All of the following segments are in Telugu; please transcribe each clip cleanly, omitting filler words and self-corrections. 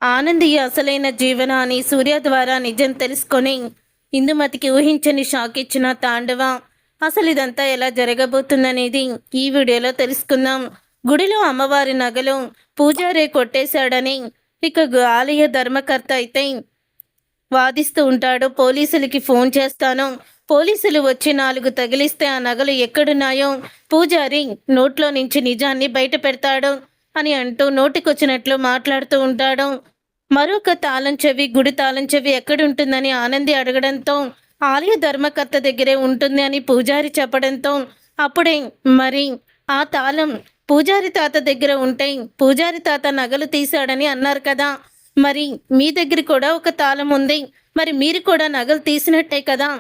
ఆనంది అసలైన జీవన అని సూర్య ద్వారా నిజం తెలుసుకొని ఇందుమతికి ఊహించని షాక్ ఇచ్చిన తాండవ. అసలు ఇదంతా ఎలా జరగబోతుందనేది ఈ వీడియోలో తెలుసుకుందాం. గుడిలో అమ్మవారి నగలు పూజారే కొట్టేశాడని ఇక ఆలయ ధర్మకర్త అయితే వాదిస్తూ ఉంటాడు. పోలీసులకి ఫోన్ చేస్తాను, పోలీసులు వచ్చి 4 తగిలిస్తే ఆ నగలు ఎక్కడున్నాయో పూజారి నోట్లో నుంచి నిజాన్ని బయట పెడతాడు అని అంటూ నోటికొచ్చినట్లు మాట్లాడుతూ ఉంటాడు. మరొక తాళం చెవి, గుడి తాళం చెవి ఎక్కడుంటుందని ఆనంది అడగడంతో ఆలయ ధర్మకర్త దగ్గరే ఉంటుంది అని పూజారి చెప్పడంతో అప్పుడే మరి ఆ తాళం పూజారి తాత దగ్గర ఉంటే పూజారి తాత నగలు తీశాడని అన్నారు కదా, మరి మీ దగ్గర కూడా ఒక తాళం ఉంది, మరి మీరు కూడా నగలు తీసినట్టే కదా,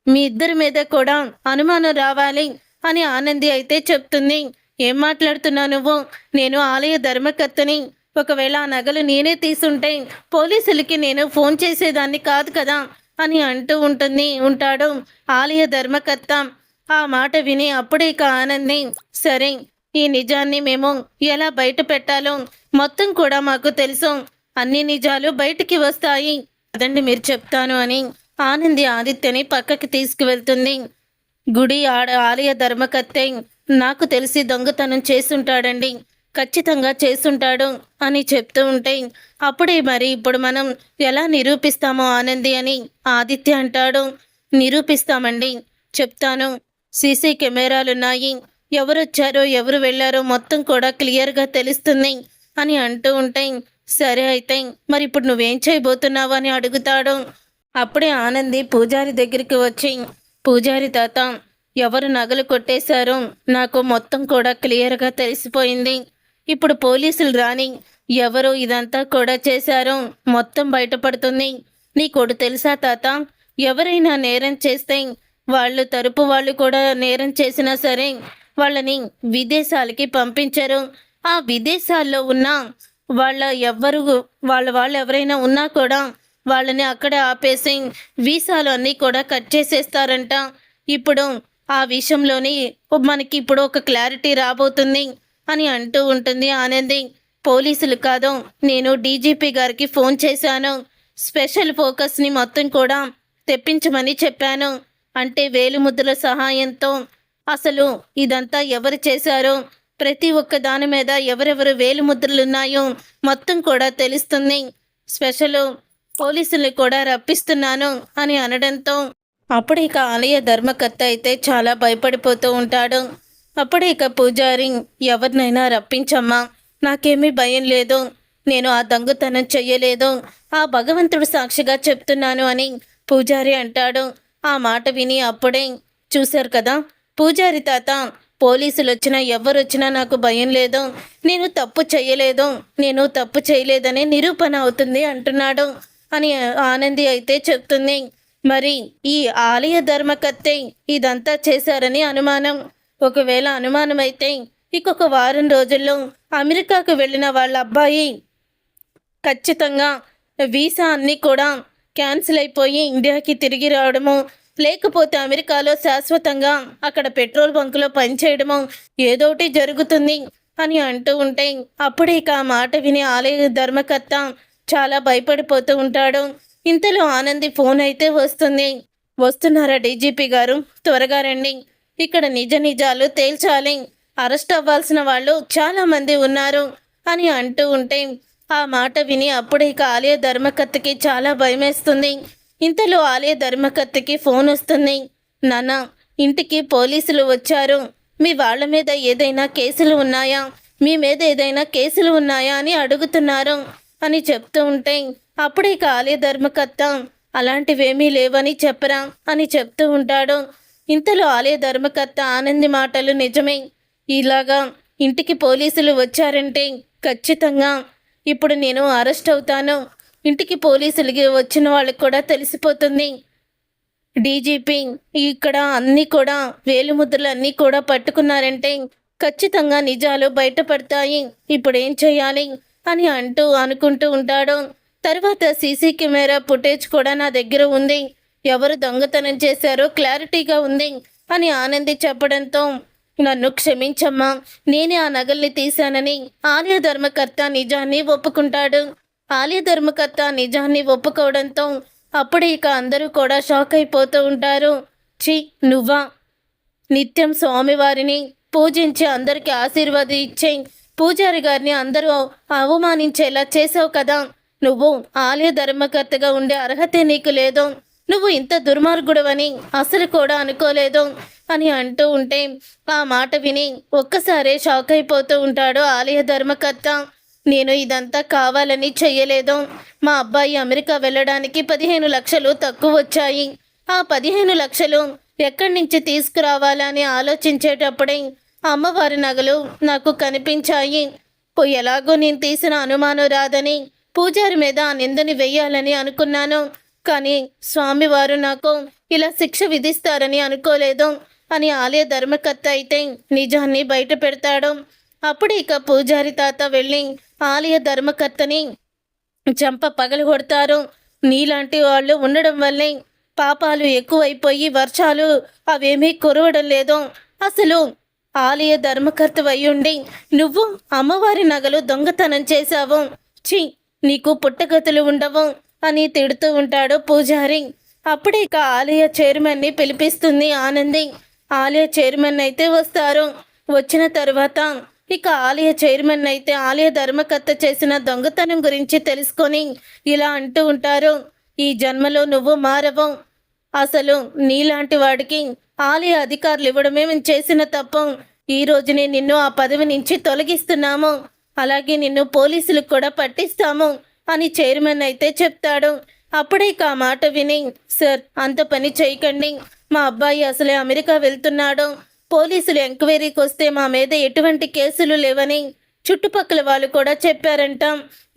మీ ఇద్దరి మీద కూడా అనుమానం రావాలి అని ఆనంది అయితే చెప్తుంది. ఏం మాట్లాడుతున్నావు నువ్వు? నేను ఆలయ ధర్మకర్తని. ఒకవేళ ఆ నగలు నేనే తీసుంటే పోలీసులకి నేను ఫోన్ చేసేదాన్ని కాదు కదా అని అంటూ ఉంటాడు ఆలయ ధర్మకర్త. ఆ మాట విని అప్పుడే ఇక ఆనంది, సరే ఈ నిజాన్ని మేము ఎలా బయట పెట్టాలో మొత్తం కూడా మాకు తెలుసు, అన్ని నిజాలు బయటికి వస్తాయి అదండి మీరు చెప్తాను అని ఆనంది ఆదిత్యని పక్కకి తీసుకువెళ్తుంది. గుడి ఆలయ ధర్మకర్తే నాకు తెలిసి దొంగతనం చేసుంటాడండి, ఖచ్చితంగా చేసుంటాడు అని చెప్తూ ఉంటే అప్పుడే మరి ఇప్పుడు మనం ఎలా నిరూపిస్తామో ఆనంది అని ఆదిత్య అంటాడు. నిరూపిస్తామండి, చెప్తాను. సీసీ కెమెరాలున్నాయి, ఎవరొచ్చారో ఎవరు వెళ్ళారో మొత్తం కూడా క్లియర్గా తెలుస్తుంది అని అంటూ ఉంటే సరే అయితే మరి ఇప్పుడు నువ్వేం చేయబోతున్నావు అని అడుగుతాడు. అప్పుడే ఆనంది పూజారి దగ్గరికి వచ్చి, పూజారి తాత ఎవరు నగలు కొట్టేశారో నాకు మొత్తం కూడా క్లియర్గా తెలిసిపోయింది. ఇప్పుడు పోలీసులు రాని ఎవరు ఇదంతా కూడా చేశారో మొత్తం బయటపడుతుంది. నీకోడు తెలుసా తాత, ఎవరైనా నేరం చేస్తే వాళ్ళు తరపు వాళ్ళు కూడా నేరం చేసినా సరే వాళ్ళని విదేశాలకి పంపించరు. ఆ విదేశాల్లో ఉన్న వాళ్ళు ఎవరైనా ఉన్నా కూడా వాళ్ళని అక్కడే ఆపేసి వీసాలు అన్నీ కూడా కట్ చేసేస్తారంట. ఇప్పుడు ఆ విషయంలోని మనకి ఇప్పుడు ఒక క్లారిటీ రాబోతుంది అని అంటూ ఉంటుంది ఆనంది. పోలీసులు కాదు, నేను డీజీపీ గారికి ఫోన్ చేశాను, స్పెషల్ ఫోకస్ని మొత్తం కూడా తెప్పించమని చెప్పాను. అంటే వేలిముద్రల సహాయంతో అసలు ఇదంతా ఎవరు చేశారో ప్రతి ఒక్క దాని మీద ఎవరెవరు వేలిముద్రలు ఉన్నాయో మొత్తం కూడా తెలుస్తుంది. స్పెషల్ పోలీసుల్ని కూడా రప్పిస్తున్నాను అని అనడంతో అప్పుడు ఇక ఆలయ ధర్మకర్త అయితే చాలా భయపడిపోతూ ఉంటాడు. అప్పుడే ఇక పూజారి, ఎవరినైనా రప్పించమ్మా, నాకేమీ భయం లేదు, నేను ఆ దొంగతనం చెయ్యలేదు, ఆ భగవంతుడు సాక్షిగా చెప్తున్నాను అని పూజారి అంటాడు. ఆ మాట విని అప్పుడే, చూశారు కదా పూజారి తాత, పోలీసులు వచ్చినా ఎవరొచ్చినా నాకు భయం లేదు, నేను తప్పు చేయలేదని నిరూపణ అవుతుంది అంటున్నాడు అని ఆనంది అయితే చెప్తుంది. మరి ఈ ఆలయ ధర్మకర్తే ఇదంతా చేశారని అనుమానం. ఒకవేళ అనుమానం అయితే ఇంకొక వారం రోజుల్లో అమెరికాకు వెళ్ళిన వాళ్ళ అబ్బాయి ఖచ్చితంగా వీసా అన్నీ కూడా క్యాన్సిల్ అయిపోయి ఇండియాకి తిరిగి రావడము, లేకపోతే అమెరికాలో శాశ్వతంగా అక్కడ పెట్రోల్ బంకులో పనిచేయడము ఏదోటి జరుగుతుంది అని అంటూ ఉంటే అప్పుడే ఇక ఆ మాట విని ఆలయ ధర్మకర్త చాలా భయపడిపోతూ ఉంటాడు. ఇంతలో ఆనంది ఫోన్ అయితే వస్తుంది. వస్తున్నారా డీజీపీ గారు, త్వరగా రండి, ఇక్కడ నిజాలు తేల్చాలి, అరెస్ట్ అవ్వాల్సిన వాళ్ళు చాలామంది ఉన్నారు అని అంటూ ఉంటే ఆ మాట విని అప్పుడే ఇక ఆలయ ధర్మకర్తకి చాలా భయమేస్తుంది. ఇంతలో ఆలయ ధర్మకర్తకి ఫోన్ వస్తుంది. నాన్న, ఇంటికి పోలీసులు వచ్చారు, మీ వాళ్ళ మీద ఏదైనా కేసులు ఉన్నాయా, మీ మీద ఏదైనా కేసులు ఉన్నాయా అని అడుగుతున్నారు అని చెప్తూ ఉంటే అప్పుడే ఇక ఆలయ ధర్మకర్త, అలాంటివేమీ లేవని చెప్పరా అని చెప్తూ ఉంటాడు. ఇంతలో ఆలయ ధర్మకర్త, ఆనంది మాటలు నిజమే, ఇలాగా ఇంటికి పోలీసులు వచ్చారంటే ఖచ్చితంగా ఇప్పుడు నేను అరెస్ట్ అవుతాను, ఇంటికి పోలీసులకి వచ్చిన వాళ్ళకి కూడా తెలిసిపోతుంది, డీజీపీ ఇక్కడ అన్నీ కూడా వేలిముద్రలు అన్నీ కూడా పట్టుకున్నారంటే ఖచ్చితంగా నిజాలు బయటపడతాయి, ఇప్పుడు ఏం చేయాలి అని అనుకుంటూ ఉంటాడు. తర్వాత సీసీ కెమెరా ఫుటేజ్ కూడా నా దగ్గర ఉంది, ఎవరు దొంగతనం చేశారో క్లారిటీగా ఉంది అని ఆనంది చెప్పడంతో, నన్ను క్షమించమ్మా, నేనే ఆ నగల్ని తీశానని ఆలయ ధర్మకర్త నిజాన్ని ఒప్పుకుంటాడు. ఆలయ ధర్మకర్త నిజాన్ని ఒప్పుకోవడంతో అప్పుడు ఇక అందరూ కూడా షాక్ అయిపోతూ ఉంటారు. ఛీ, నువ్వా? నిత్యం స్వామివారిని పూజించి అందరికీ ఆశీర్వాదం ఇచ్చే పూజారి గారిని అందరూ అవమానించేలా చేసావు కదా. నువ్వు ఆలయ ధర్మకర్తగా ఉండే అర్హత నీకు లేదు. నువ్వు ఇంత దుర్మార్గుడవని అసలు కూడా అనుకోలేదు అని అంటూ ఉంటే ఆ మాట విని ఒక్కసారే షాక్ అయిపోతూ ఉంటాడు ఆలయ ధర్మకర్త. నేను ఇదంతా కావాలని చెయ్యలేదు. మా అబ్బాయి అమెరికా వెళ్ళడానికి 15 లక్షలు తక్కువ వచ్చాయి. ఆ 15 లక్షలు ఎక్కడి నుంచి తీసుకురావాలని ఆలోచించేటప్పుడే అమ్మవారి నగలు నాకు కనిపించాయి. ఎలాగో నేను తీసిన అనుమానం రాదని పూజారి మీద ఆ నిందని వెయ్యాలని అనుకున్నాను. కానీ స్వామివారు నాకు ఇలా శిక్ష విధిస్తారని అనుకోలేదు అని ఆలయ ధర్మకర్త అయితే నిజాన్ని బయట పెడతాడు. అప్పుడు ఇక పూజారి తాత వెళ్ళి ఆలయ ధర్మకర్తని చంప పగలు కొడతారు. నీలాంటి వాళ్ళు ఉండడం వల్లే పాపాలు ఎక్కువైపోయి వర్షాలు అవేమీ కురవడం లేదు. అసలు ఆలయ ధర్మకర్త అయ్యుండి నువ్వు అమ్మవారి నగలు దొంగతనం చేశావు. ఛీ, నీకు పుట్టగతులు ఉండవు అని తిడుతూ ఉంటాడు పూజారి. అప్పుడే ఇక ఆలయ చైర్మన్ని పిలిపిస్తుంది ఆనంది. ఆలయ చైర్మన్ అయితే వస్తారు. వచ్చిన తర్వాత ఇక ఆలయ చైర్మన్ అయితే ఆలయ ధర్మకర్త చేసిన దొంగతనం గురించి తెలుసుకొని ఇలా అంటూ ఉంటారు. ఈ జన్మలో నువ్వు మారవు. అసలు నీలాంటి వాడికి ఆలయ అధికారులు ఇవ్వడమే మేము చేసిన తప్పు. ఈ రోజునే నిన్ను ఆ పదవి నుంచి తొలగిస్తున్నాము. అలాగే నిన్ను పోలీసులకు కూడా పట్టిస్తాము అని చైర్మన్ అయితే చెప్తాడు. అప్పుడే ఇక ఆ మాట విని, సార్ అంత పని చేయకండి. మా అబ్బాయి అసలే అమెరికా వెళ్తున్నాడు. పోలీసులు ఎంక్వైరీకి వస్తే మా మీద ఎటువంటి కేసులు లేవని చుట్టుపక్కల వాళ్ళు కూడా చెప్పారంట.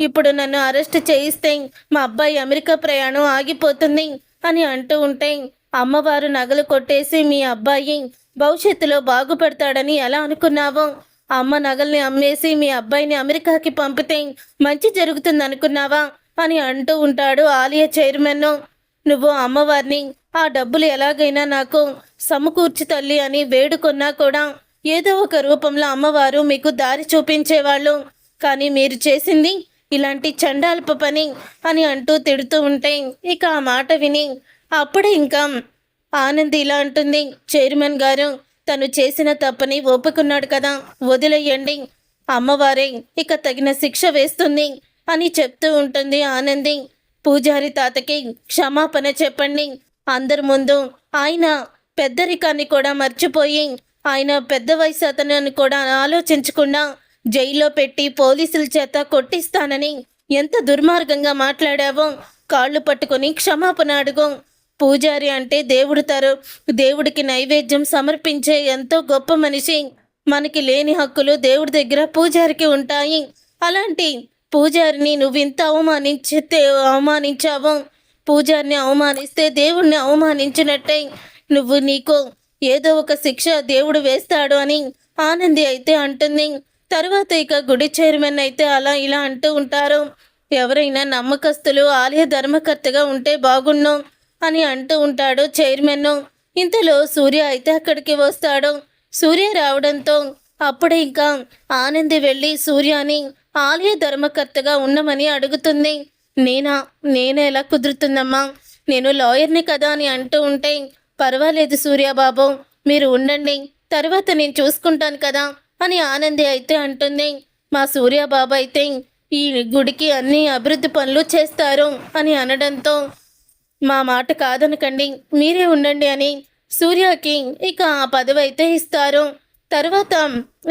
ఇప్పుడు నన్ను అరెస్ట్ చేయిస్తే మా అబ్బాయి అమెరికా ప్రయాణం ఆగిపోతుంది అని అంటూ ఉంటే, అమ్మవారు నగలు కొట్టేసి మీ అబ్బాయి భవిష్యత్తులో బాగుపడతాడని ఎలా అనుకున్నావు? అమ్మ నగల్ని అమ్మేసి మీ అబ్బాయిని అమెరికాకి పంపితే మంచి జరుగుతుంది అనుకున్నావా అని అంటూ ఉంటాడు ఆలయ చైర్మన్. నువ్వు అమ్మవారిని ఆ డబ్బులు ఎలాగైనా నాకు సమకూర్చి తల్లి అని వేడుకున్నా కూడా ఏదో ఒక రూపంలో అమ్మవారు మీకు దారి చూపించేవాళ్ళు. కానీ మీరు చేసింది ఇలాంటి చండాల్ప పని అని అంటూ తిడుతూ ఉంటే ఇక ఆ మాట విని అప్పుడే ఇంకా ఆనంద్ ఇలా అంటుంది, చైర్మన్ గారు తను చేసిన తప్పని ఒప్పుకున్నాడు కదా, వదిలేయండి. అమ్మవారే ఇక తగిన శిక్ష వేస్తుంది అని చెప్తూ ఉంటుంది ఆనంది. పూజారి తాతకి క్షమాపణ చెప్పండి. అందరి ముందు ఆయన పెద్దరికాన్ని కూడా మర్చిపోయి ఆయన పెద్ద వయసు అతనని కూడా ఆలోచించకుండా జైల్లో పెట్టి పోలీసుల చేత కొట్టిస్తానని ఎంత దుర్మార్గంగా మాట్లాడావో కాళ్ళు పట్టుకొని క్షమాపణ అడుగు. పూజారి అంటే దేవుడికి నైవేద్యం సమర్పించే ఎంతో గొప్ప మనిషి. మనకి లేని హక్కులు దేవుడి దగ్గర పూజారికి ఉంటాయి. అలాంటి పూజారిని నువ్వింత అవమానించావు. పూజారిని అవమానిస్తే దేవుణ్ణి అవమానించినట్టే. నీకు ఏదో ఒక శిక్ష దేవుడు వేస్తాడు అని ఆనంది అయితే అంటుంది. తర్వాత ఇక గుడి చైర్మన్ అయితే అలా ఇలా అంటూ ఉంటారు. ఎవరైనా నమ్మకస్తులు ఆలయ ధర్మకర్తగా ఉంటే బాగున్నాం అని అంటూ ఉంటాడు చైర్మన్. ఇంతలో సూర్య అయితే అక్కడికి వస్తాడు. సూర్య రావడంతో అప్పుడే ఇంకా ఆనంది వెళ్ళి సూర్యని ఆలయ ధర్మకర్తగా ఉండమని అడుగుతుంది. నేనే ఎలా కుదురుతుందమ్మా, నేను లాయర్ని కదా అని అంటూ ఉంటే, పర్వాలేదు సూర్యబాబు మీరు ఉండండి, తర్వాత నేను చూసుకుంటాను కదా అని ఆనంది అయితే అంటుంది. మా సూర్యబాబు అయితే ఈ గుడికి అన్ని అభివృద్ధి పనులు చేస్తారు అని అనడంతో, మా మాట కాదనకండి మీరే ఉండండి అని సూర్యకి ఇక ఆ పదవి అయితే ఇస్తారు. తర్వాత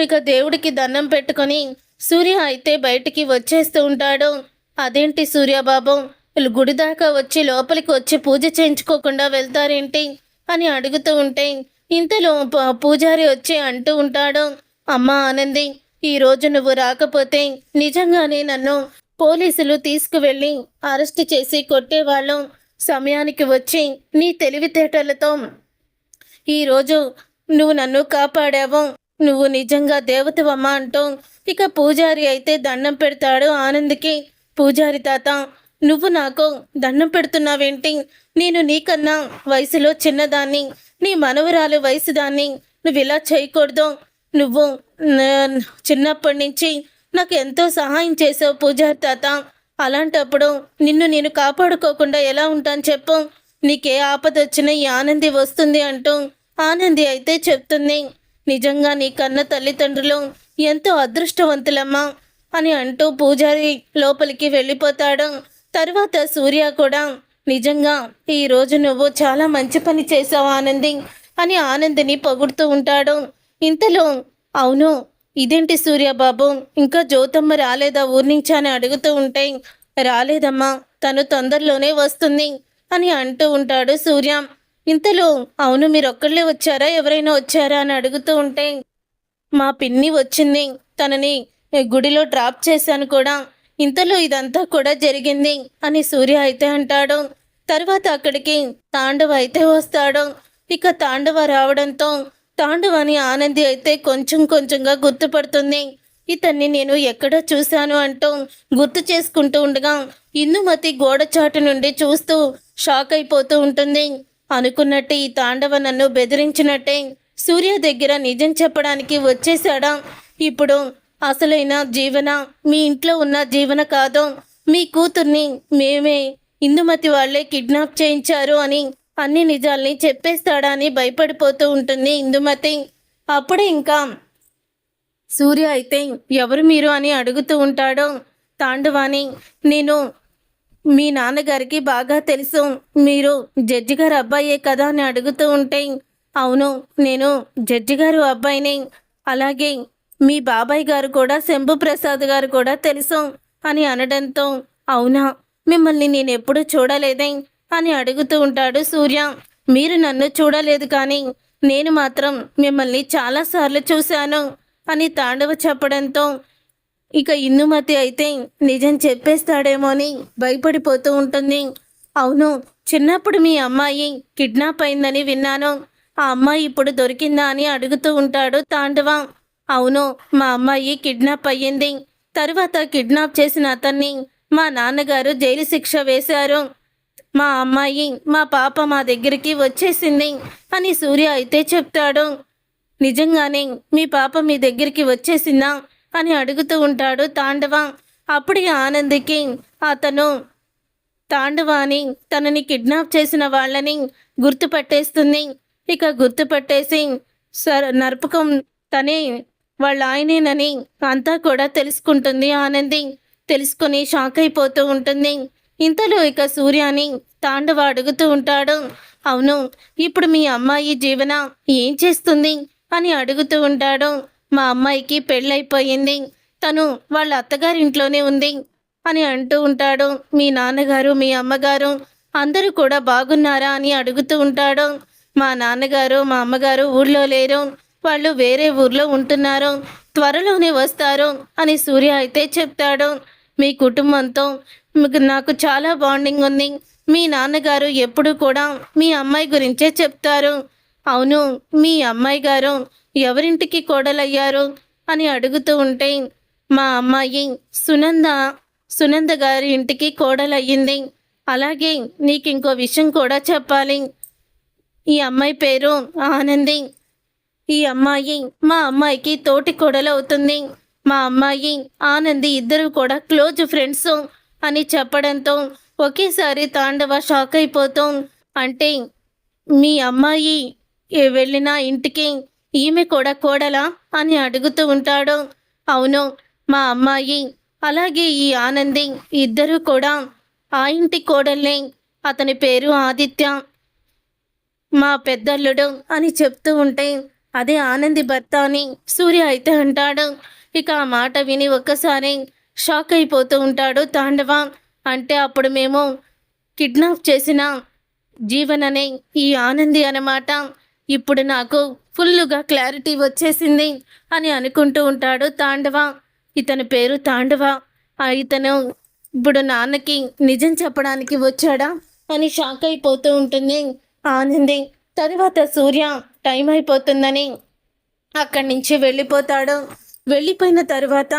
ఇక దేవుడికి దండం పెట్టుకొని సూర్య అయితే బయటికి వచ్చేస్తూ ఉంటాడు. అదేంటి సూర్యబాబు గుడి దాకా వచ్చి లోపలికి వచ్చి పూజ చేయించుకోకుండా వెళ్తారేంటి అని అడుగుతూ ఉంటే ఇంతలో పూజారి వచ్చి అంటూ ఉంటాడు, అమ్మా ఆనంది, ఈరోజు నువ్వు రాకపోతే నిజంగానే నన్ను పోలీసులు తీసుకువెళ్ళి అరెస్ట్ చేసి కొట్టేవాళ్ళు. సమయానికి వచ్చి నీ తెలివితేటలతో ఈరోజు నువ్వు నన్ను కాపాడావు. నువ్వు నిజంగా దేవతవమ్మా అంటూ ఇక పూజారి అయితే దండం పెడతాడు ఆనంద్కి. పూజారి తాత, నువ్వు నాకు దండం పెడుతున్నావేంటి? నేను నీకన్నా వయసులో చిన్నదాన్ని, నీ మనవరాలు వయసు దాన్ని. నువ్వు ఇలా చేయకూడదు. నువ్వు చిన్నప్పటి నుంచి నాకు ఎంతో సహాయం చేసావు పూజారి తాత. అలాంటప్పుడు నిన్ను నేను కాపాడుకోకుండా ఎలా ఉంటాను చెప్పు? నీకే ఆపదొచ్చినా ఈ ఆనంది వస్తుంది అంటూ ఆనంది అయితే చెప్తుంది. నిజంగా నీ కన్న తల్లిదండ్రులు ఎంతో అదృష్టవంతులమ్మా అని అంటూ పూజారి లోపలికి వెళ్ళిపోతాడు. తర్వాత సూర్య కూడా నిజంగా ఈరోజు నువ్వు చాలా మంచి పని చేసావు ఆనంది అని ఆనందిని పొగుడుతూ ఉంటాడు. ఇంతలో అవును, ఇదేంటి సూర్యబాబు ఇంకా జ్యోతమ్మ రాలేదా ఊరి నుంచి అని అడుగుతూ ఉంటే, రాలేదమ్మా, తను తొందరలోనే వస్తుంది అని అంటూ ఉంటాడు సూర్య. ఇంతలో అవును, మీరొక్కళ్ళే వచ్చారా ఎవరైనా వచ్చారా అని అడుగుతూ ఉంటే, మా పిన్ని వచ్చింది, తనని గుడిలో డ్రాప్ చేశాను కూడా. ఇంతలో ఇదంతా కూడా జరిగింది అని సూర్య అయితే అంటాడు. తర్వాత అక్కడికి తాండవ అయితే వస్తాడు. ఇక తాండవ రావడంతో తాండవని ఆనంది అయితే కొంచెం కొంచెంగా గుర్తుపడుతుంది. ఇతన్ని నేను ఎక్కడో చూశాను అంటూ గుర్తు చేసుకుంటూ ఉండగా ఇందుమతి గోడ చాటు నుండి చూస్తూ షాక్ అయిపోతూ ఉంటుంది. అనుకున్నట్టు ఈ తాండవ నన్ను బెదిరించినట్టే సూర్య దగ్గర నిజం చెప్పడానికి వచ్చేశాడా? ఇప్పుడు అసలైన జీవన మీ ఇంట్లో ఉన్న జీవన కాదు, మీ కూతుర్ని మేమే ఇందుమతి వాళ్లే కిడ్నాప్ చేయించారు అని అన్ని నిజాల్ని చెప్పేస్తాడా అని భయపడిపోతూ ఉంటుంది ఇందుమతి. అప్పుడే ఇంకా సూర్య అయితే ఎవరు మీరు అని అడుగుతూ ఉంటాడు. తాండవాని, నేను మీ నాన్నగారికి బాగా తెలుసు, మీరు జడ్జి గారు అబ్బాయే కదా అని అడుగుతూ ఉంటే, అవును, నేను జడ్జి గారు అబ్బాయిని, అలాగే మీ బాబాయ్ గారు కూడా శంభు ప్రసాద్ గారు కూడా తెలుసు అని అనడంతో, అవునా, మిమ్మల్ని నేను ఎప్పుడూ చూడలేదే అని అడుగుతూ ఉంటాడు సూర్య. మీరు నన్ను చూడలేదు కానీ నేను మాత్రం మిమ్మల్ని చాలాసార్లు చూశాను అని తాండవ చెప్పడంతో ఇక ఇందుమతి అయితే నిజం చెప్పేస్తాడేమో అని భయపడిపోతూ ఉంటుంది. అవును, చిన్నప్పుడు మీ అమ్మాయి కిడ్నాప్ అయిందని విన్నాను, ఆ అమ్మాయి ఇప్పుడు దొరికిందా అని అడుగుతూ ఉంటాడు తాండవ. అవును, మా అమ్మాయి కిడ్నాప్ అయ్యింది, తర్వాత కిడ్నాప్ చేసిన అతన్ని మా నాన్నగారు జైలు శిక్ష వేశారు, మా అమ్మాయి మా పాప మా దగ్గరికి వచ్చేసింది అని సూర్య అయితే చెప్తాడు. నిజంగానే మీ పాప మీ దగ్గరికి వచ్చేసిందా అని అడుగుతూ ఉంటాడు తాండవ. అప్పుడే ఆనందికి అతను తాండవ అని తనని కిడ్నాప్ చేసిన వాళ్ళని గుర్తుపట్టేస్తుంది. ఇక గుర్తుపట్టేసి నర్పకం తనే వాళ్ళ ఆయనేనని అంతా కూడా తెలుసుకుంటుంది ఆనంది. తెలుసుకొని షాక్ అయిపోతూ ఉంటుంది. ఇంతలో ఇక సూర్యాని తాండవ అడుగుతూ ఉంటాడు. అవును, ఇప్పుడు మీ అమ్మాయి జీవన ఏం చేస్తుంది అని అడుగుతూ ఉంటాడు. మా అమ్మాయికి పెళ్ళైపోయింది, తను వాళ్ళ అత్తగారింట్లోనే ఉంది అని అంటూ ఉంటాడు. మీ నాన్నగారు మీ అమ్మగారు అందరూ కూడా బాగున్నారా అని అడుగుతూ ఉంటాడు. మా నాన్నగారు మా అమ్మగారు ఊళ్ళో లేరు, వాళ్ళు వేరే ఊర్లో ఉంటున్నారు, త్వరలోనే వస్తారు అని సూర్య అయితే చెప్తాడు. మీ కుటుంబంతో నాకు చాలా బాండింగ్ ఉంది, మీ నాన్నగారు ఎప్పుడు కూడా మీ అమ్మాయి గురించే చెప్తారు. అవును, మీ అమ్మాయి గారు ఎవరింటికి కోడలయ్యారు అని అడుగుతూ ఉంటే, మా అమ్మాయి సునంద గారి ఇంటికి కోడలయ్యింది. అలాగే నీకు ఇంకో విషయం కూడా చెప్పాలి, ఈ అమ్మాయి పేరు ఆనంది, ఈ అమ్మాయి మా అమ్మాయికి తోటి కోడలవుతుంది, మా అమ్మాయి ఆనంది ఇద్దరు కూడా క్లోజ్ ఫ్రెండ్స్ అని చెప్పడంతో ఒకేసారి తాండవ షాక్ అయిపోతూ, అంటే మీ అమ్మాయి వెళ్ళిన ఇంటికి ఈమె కూడా కోడలా అని అడుగుతూ ఉంటాడు. అవును, మా అమ్మాయి అలాగే ఈ ఆనంది ఇద్దరు కూడా ఆ ఇంటి కోడల్ని, అతని పేరు ఆదిత్య, మా పెద్దల్లుడు అని చెప్తూ ఉంటే అదే ఆనంది భర్త అని సూర్య అయితే అంటాడు. ఇక ఆ మాట విని ఒక్కసారి షాక్ అయిపోతూ ఉంటాడు తాండవ. అంటే అప్పుడు మేము కిడ్నాప్ చేసిన జీవననే ఈ ఆనంది అన్నమాట, ఇప్పుడు నాకు ఫుల్లుగా క్లారిటీ వచ్చేసింది అని అనుకుంటూ ఉంటాడు తాండవ. ఇతని పేరు తాండవ, ఇతను ఇప్పుడు నాన్నకి నిజం చెప్పడానికి వచ్చాడా అని షాక్ అయిపోతూ ఉంటుంది ఆనంది. తరువాత సూర్య టైం అయిపోతుందని అక్కడి నుంచి వెళ్ళిపోతాడు. వెళ్ళిపోయిన తర్వాత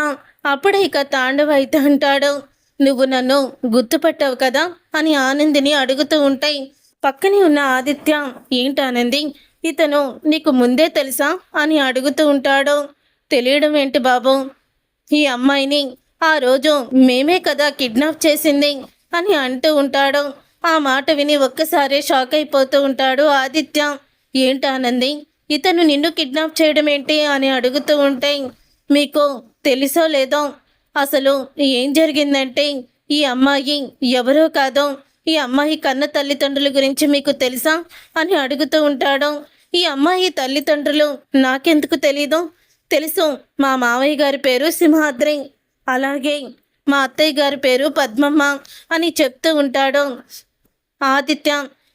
అప్పుడే ఇక తాండవ అయితే అంటాడు, నువ్వు నన్ను గుర్తుపట్టావు కదా అని ఆనందిని అడుగుతూ ఉంటాయి. పక్కనే ఉన్న ఆదిత్య, ఏంటి ఆనంది, ఇతను నీకు ముందే తెలుసా అని అడుగుతూ ఉంటాడు. తెలియడం ఏంటి బాబు, ఈ అమ్మాయిని ఆ రోజు మేమే కదా కిడ్నాప్ చేసింది అని అంటూ ఉంటాడు. ఆ మాట విని ఒక్కసారి షాక్ అయిపోతూ ఉంటాడు ఆదిత్య. ఏంటానంది, ఇతను నిన్ను కిడ్నాప్ చేయడం ఏంటి అని అడుగుతూ ఉంటే, మీకు తెలుసో లేదో అసలు ఏం జరిగిందంటే, ఈ అమ్మాయి ఎవరో కాదో, ఈ అమ్మాయి కన్న తల్లిదండ్రుల గురించి మీకు తెలుసా అని అడుగుతూ ఉంటాడు. ఈ అమ్మాయి తల్లిదండ్రులు నాకెందుకు తెలీదు, తెలుసు. మా మావయ్య గారి పేరు సింహాద్రి, అలాగే మా అత్తయ్య గారి పేరు పద్మమ్మ అని చెప్తూ ఉంటాడు ఆదిత్య.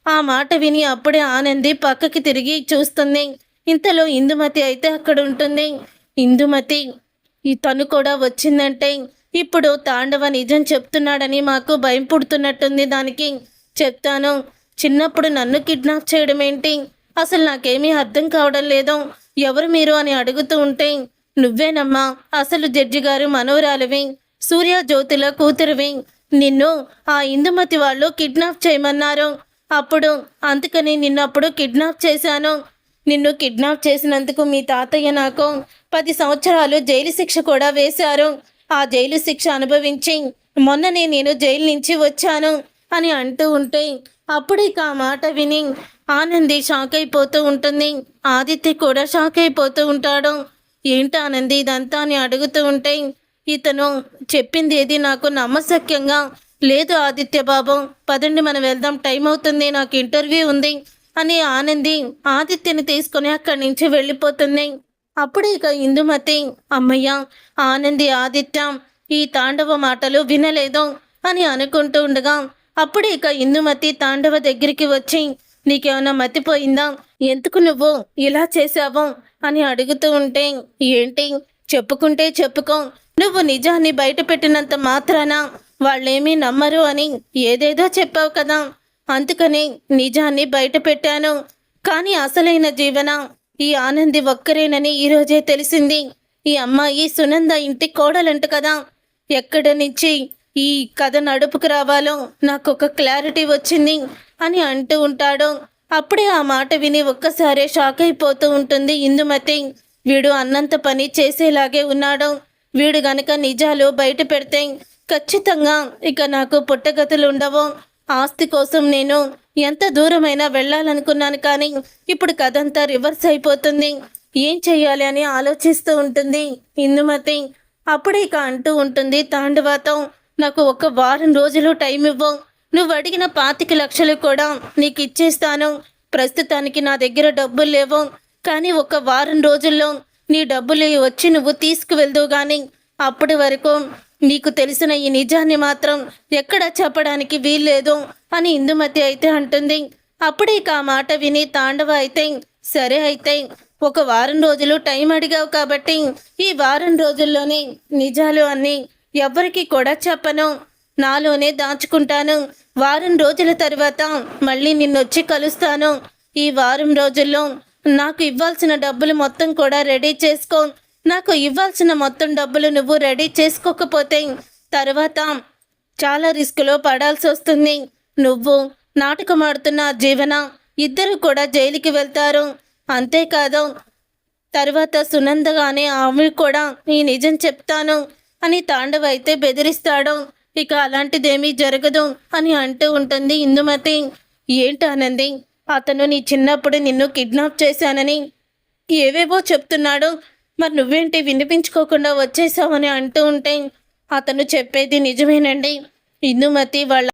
ఆ మాట విని అప్పుడే ఆనంది పక్కకి తిరిగి చూస్తుంది. ఇంతలో ఇందుమతి అయితే అక్కడ ఉంటుంది. ఇందుమతి తను కూడా వచ్చిందంటే ఇప్పుడు తాండవ నిజం చెప్తున్నాడని మాకు భయం పుడుతున్నట్టుంది. దానికి చెప్తాను. చిన్నప్పుడు నన్ను కిడ్నాప్ చేయడం ఏంటి, అసలు నాకేమీ అర్థం కావడం లేదు. ఎవరు మీరు అని అడుగుతూ ఉంటే, నువ్వేనమ్మా అసలు జడ్జి గారు మనవరాలివి, సూర్య జ్యోతిల కూతురువి. నిన్ను ఆ ఇందుమతి వాళ్ళు కిడ్నాప్ చేయమన్నారు. అప్పుడు అందుకని నిన్నప్పుడు కిడ్నాప్ చేశాను. నిన్ను కిడ్నాప్ చేసినందుకు మీ తాతయ్య నాకు 10 సంవత్సరాలు జైలు శిక్ష కూడా వేశారు. ఆ జైలు శిక్ష అనుభవించి మొన్ననే నేను జైలు నుంచి వచ్చాను అని అంటూ ఉంటే, అప్పుడు ఇక ఆ మాట విని ఆనంది షాక్ అయిపోతూ ఉంటుంది. ఆదిత్య కూడా షాక్ అయిపోతూ ఉంటాడు. ఏంటి ఆనంది ఇదంతా అని అడుగుతూ ఉంటే, ఇతను చెప్పింది ఏది నాకు నమ్మశక్యంగా లేదు ఆదిత్య బాబు, పదండి మనం వెళ్దాం, టైం అవుతుంది, నాకు ఇంటర్వ్యూ ఉంది అని ఆనంది ఆదిత్యని తీసుకుని అక్కడి నుంచి వెళ్ళిపోతుంది. అప్పుడు ఇక ఇందుమతి, అమ్మయ్య ఆనంది ఆదిత్య ఈ తాండవ మాటలు వినలేదు అని అనుకుంటూ ఉండగా, అప్పుడు ఇక ఇందుమతి తాండవ దగ్గరికి వచ్చి, నీకేమైనా మతిపోయిందా, ఎందుకు నువ్వు ఇలా చేశావు అని అడుగుతూ ఉంటే, ఏంటి చెప్పుకుంటే చెప్పుకో, నువ్వు నిజాన్ని బయట పెట్టినంత మాత్రాన వాళ్ళేమీ నమ్మరు అని ఏదేదో చెప్పావు కదా, అందుకని నిజాన్ని బయట పెట్టాను. కానీ అసలైన జీవన ఈ ఆనంది ఒక్కరేనని ఈరోజే తెలిసింది. ఈ అమ్మాయి సునంద ఇంటి కోడలంట కదా, ఎక్కడి నుంచి ఈ కథ నడుపుకు రావాలో నాకు ఒక క్లారిటీ వచ్చింది అని అంటూ ఉంటాడు. అప్పుడే ఆ మాట విని ఒక్కసారే షాక్ అయిపోతూ ఉంటుంది ఇందుమతి. వీడు అన్నంత పని చేసేలాగే ఉన్నాడు. వీడు గనక నిజాలు బయట పెడితే ఖచ్చితంగా ఇక నాకు పుట్టగతులు ఉండవు. ఆస్తి కోసం నేను ఎంత దూరమైనా వెళ్ళాలనుకున్నాను, కానీ ఇప్పుడు కథంతా రివర్స్ అయిపోతుంది. ఏం చెయ్యాలి అని ఆలోచిస్తూ ఉంటుంది ఇందుమతి. అప్పుడే ఇక అంటూ ఉంటుంది తాండవతో, నాకు ఒక వారం రోజులు టైం ఇవ్వు, నువ్వు అడిగిన 25 లక్షలు కూడా నీకు ఇచ్చేస్తాను. ప్రస్తుతానికి నా దగ్గర డబ్బులు లేవు, కానీ ఒక వారం రోజుల్లో నీ డబ్బులు వచ్చి నువ్వు తీసుకువెళ్దు గాని అప్పటి వరకు నీకు తెలిసిన ఈ నిజాన్ని మాత్రం ఎక్కడ చెప్పడానికి వీల్లేదు అని ఇందుమతి అయితే అంటుంది. అప్పుడే ఇక ఆ మాట విని తాండవ అయితే, సరే అయితే ఒక వారం రోజులు టైం అడిగావు కాబట్టి ఈ వారం రోజుల్లోనే నిజాలు అన్నీ ఎవ్వరికి కూడా చెప్పను, నాలోనే దాచుకుంటాను. వారం రోజుల తర్వాత మళ్ళీ నిన్నొచ్చి కలుస్తాను. ఈ వారం రోజుల్లో నాకు ఇవ్వాల్సిన డబ్బులు మొత్తం కూడా రెడీ చేసుకో. నాకు ఇవ్వాల్సిన మొత్తం డబ్బులు నువ్వు రెడీ చేసుకోకపోతే తర్వాత చాలా రిస్కులో పడాల్సి వస్తుంది. నువ్వు నాటకం ఆడుతున్న జీవన ఇద్దరు కూడా జైలుకి వెళ్తారు. అంతేకాదు తర్వాత సునందగానే ఆమె కూడా ఈ నిజం చెప్తాను అని తాండవ అయితే బెదిరిస్తాడు. ఇక అలాంటిదేమీ జరగదు అని అంటూ ఉంటుంది ఇందుమతి. ఏంటానంది, అతను నీ చిన్నప్పుడు నిన్ను కిడ్నాప్ చేశానని ఏవేవో చెప్తున్నాడు, మరి నువ్వేంటి వినిపించుకోకుండా వచ్చేసావని అంటూ ఉంటే, అతను చెప్పేది నిజమేనండి. ఇందుమతి వాళ్ళ